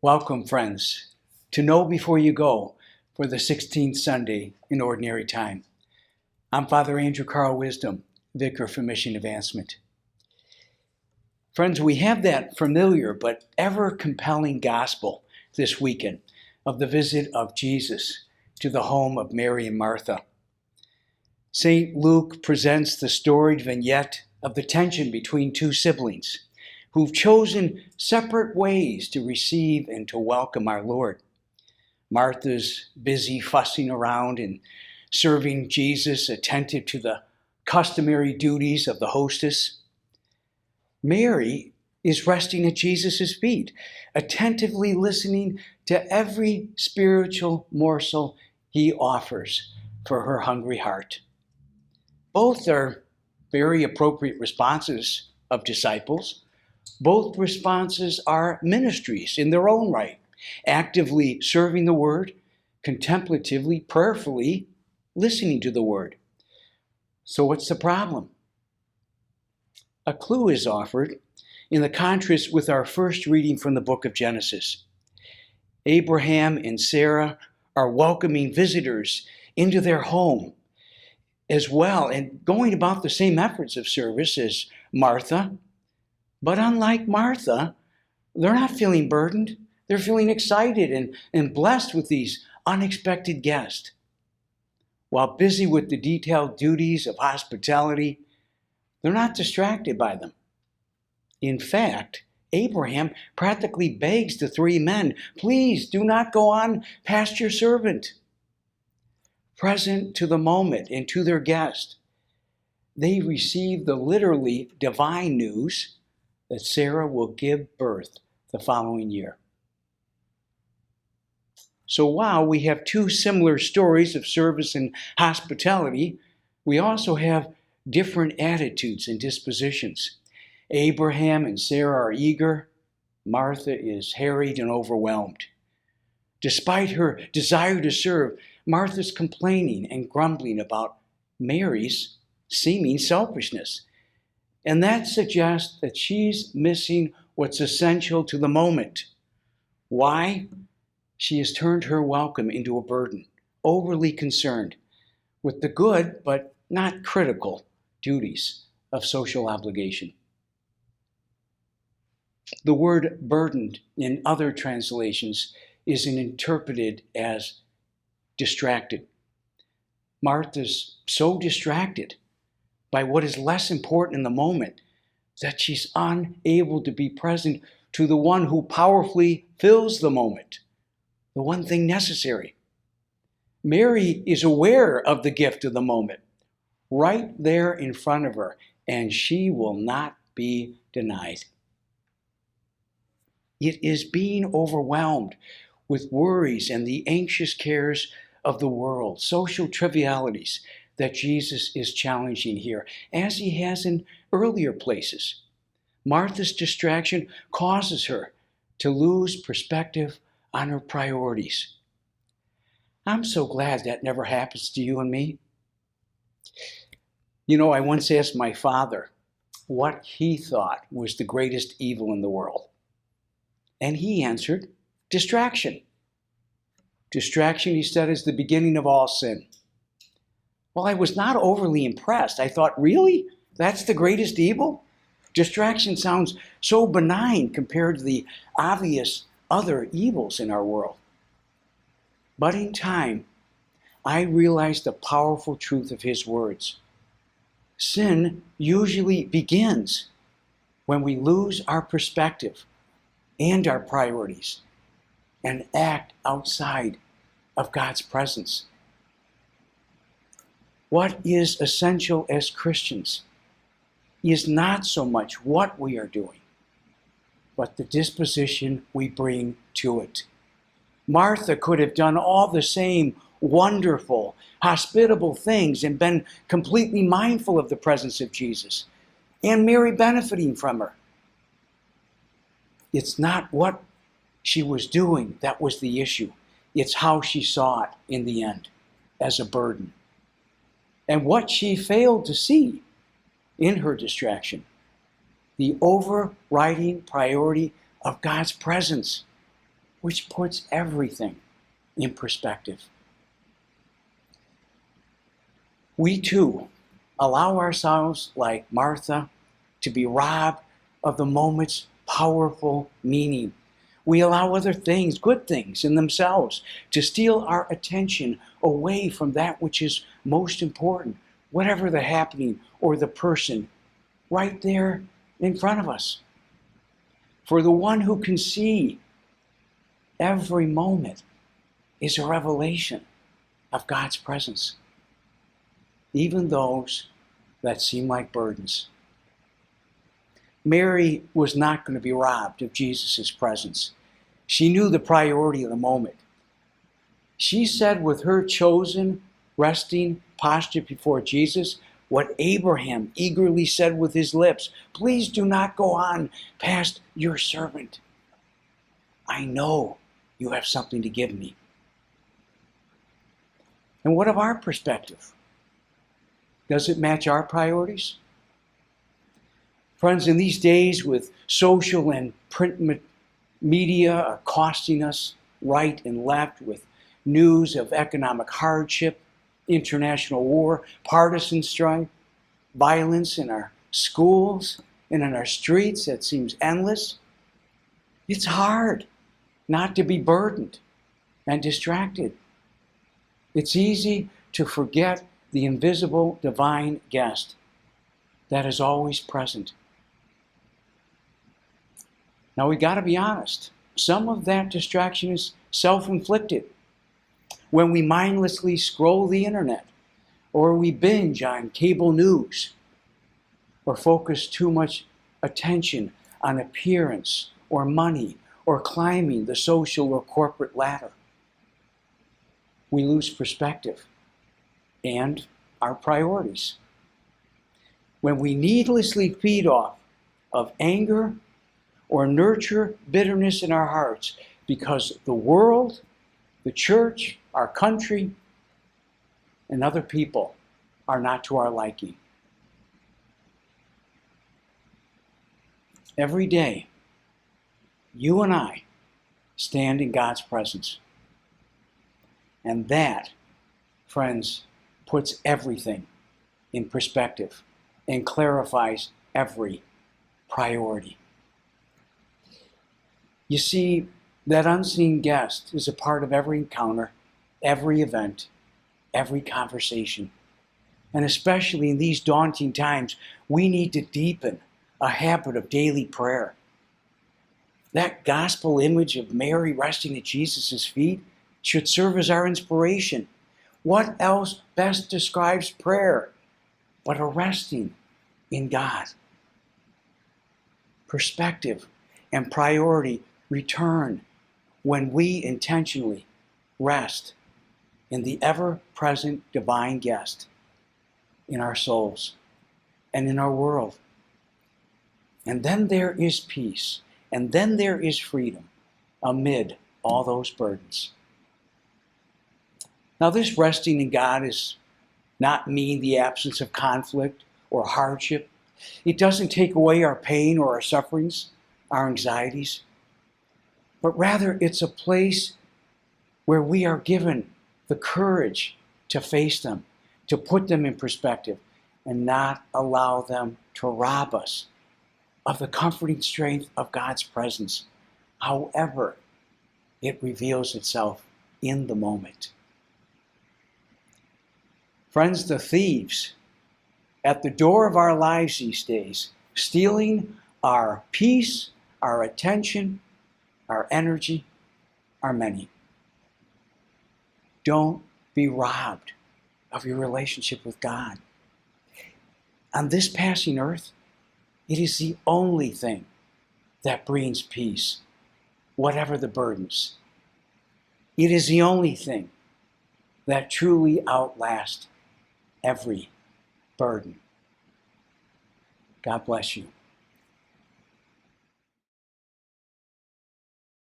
Welcome, friends, to Know Before You Go for the 16th Sunday in Ordinary Time. I'm Father Andrew Carl Wisdom, Vicar for Mission Advancement. Friends, we have that familiar but ever compelling gospel this weekend of the visit of Jesus to the home of Mary and Martha. St. Luke presents the storied vignette of the tension between two siblings who've chosen separate ways to receive and to welcome our Lord. Martha's busy fussing around and serving Jesus, attentive to the customary duties of the hostess. Mary is resting at Jesus' feet, attentively listening to every spiritual morsel he offers for her hungry heart. Both are very appropriate responses of disciples. Both responses are ministries in their own right, actively serving the Word, contemplatively, prayerfully listening to the Word. So what's the problem? A clue is offered in the contrast with our first reading from the book of Genesis. Abraham and Sarah are welcoming visitors into their home as well and going about the same efforts of service as Martha. But unlike Martha, they're not feeling burdened. They're feeling excited and blessed with these unexpected guests. While busy with the detailed duties of hospitality, they're not distracted by them. In fact, Abraham practically begs the three men, "Please do not go on past your servant." Present to the moment and to their guest, they receive the literally divine news that Sarah will give birth the following year. So while we have two similar stories of service and hospitality, we also have different attitudes and dispositions. Abraham and Sarah are eager. Martha is harried and overwhelmed. Despite her desire to serve, Martha's complaining and grumbling about Mary's seeming selfishness. And that suggests that she's missing what's essential to the moment. Why? She has turned her welcome into a burden, overly concerned with the good but not critical duties of social obligation. The word burdened in other translations is interpreted as distracted. Martha's so distracted by what is less important in the moment that she's unable to be present to the one who powerfully fills the moment, the one thing necessary. Mary is aware of the gift of the moment, right there in front of her, and she will not be denied. It is being overwhelmed with worries and the anxious cares of the world, social trivialities, that Jesus is challenging here, as he has in earlier places. Martha's distraction causes her to lose perspective on her priorities. I'm so glad that never happens to you and me. I once asked my father what he thought was the greatest evil in the world. And he answered, distraction. Distraction, he said, is the beginning of all sin. Well, I was not overly impressed. I thought, really? That's the greatest evil? Distraction sounds so benign compared to the obvious other evils in our world. But in time, I realized the powerful truth of his words. Sin usually begins when we lose our perspective and our priorities and act outside of God's presence. What is essential as Christians is not so much what we are doing, but the disposition we bring to it. Martha could have done all the same wonderful, hospitable things and been completely mindful of the presence of Jesus, and Mary benefiting from her. It's not what she was doing that was the issue. It's how she saw it in the end as a burden. And what she failed to see in her distraction, the overriding priority of God's presence. which puts everything in perspective. We too allow ourselves, like Martha, to be robbed of the moment's powerful meaning. We allow other things, good things in themselves, to steal our attention away from that which is most important, whatever the happening or the person right there in front of us. For the one who can see every moment is a revelation of God's presence, even those that seem like burdens. Mary was not going to be robbed of Jesus' presence. She knew the priority of the moment. She said with her chosen, resting posture before Jesus, what Abraham eagerly said with his lips, "Please do not go on past your servant. I know you have something to give me." And what of our perspective? Does it match our priorities? Friends, in these days with social and print media costing us right and left, with news of economic hardship, international war, partisan strife, violence in our schools and in our streets that seems endless, it's hard not to be burdened and distracted. It's easy to forget the invisible divine guest that is always present. Now we got to be honest. Some of that distraction is self-inflicted. When we mindlessly scroll the internet, or we binge on cable news, or focus too much attention on appearance or money or climbing the social or corporate ladder, we lose perspective and our priorities. When we needlessly feed off of anger or nurture bitterness in our hearts because the world, the church, our country, and other people are not to our liking. Every day, you and I stand in God's presence. And that, friends, puts everything in perspective and clarifies every priority. You see, that unseen guest is a part of every encounter, every event, every conversation. And especially in these daunting times, we need to deepen a habit of daily prayer. That gospel image of Mary resting at Jesus' feet should serve as our inspiration. What else best describes prayer but a resting in God? Perspective and priority return when we intentionally rest in the ever-present divine guest in our souls and in our world. And then there is peace, and then there is freedom amid all those burdens. Now, this resting in God is not mean the absence of conflict or hardship. It doesn't take away our pain or our sufferings, our anxieties, but rather it's a place where we are given the courage to face them, to put them in perspective, and not allow them to rob us of the comforting strength of God's presence, however it reveals itself in the moment. Friends, the thieves at the door of our lives these days, stealing our peace, our attention, our energy, are many. Don't be robbed of your relationship with God. On this passing earth, it is the only thing that brings peace, whatever the burdens. It is the only thing that truly outlasts every burden. God bless you.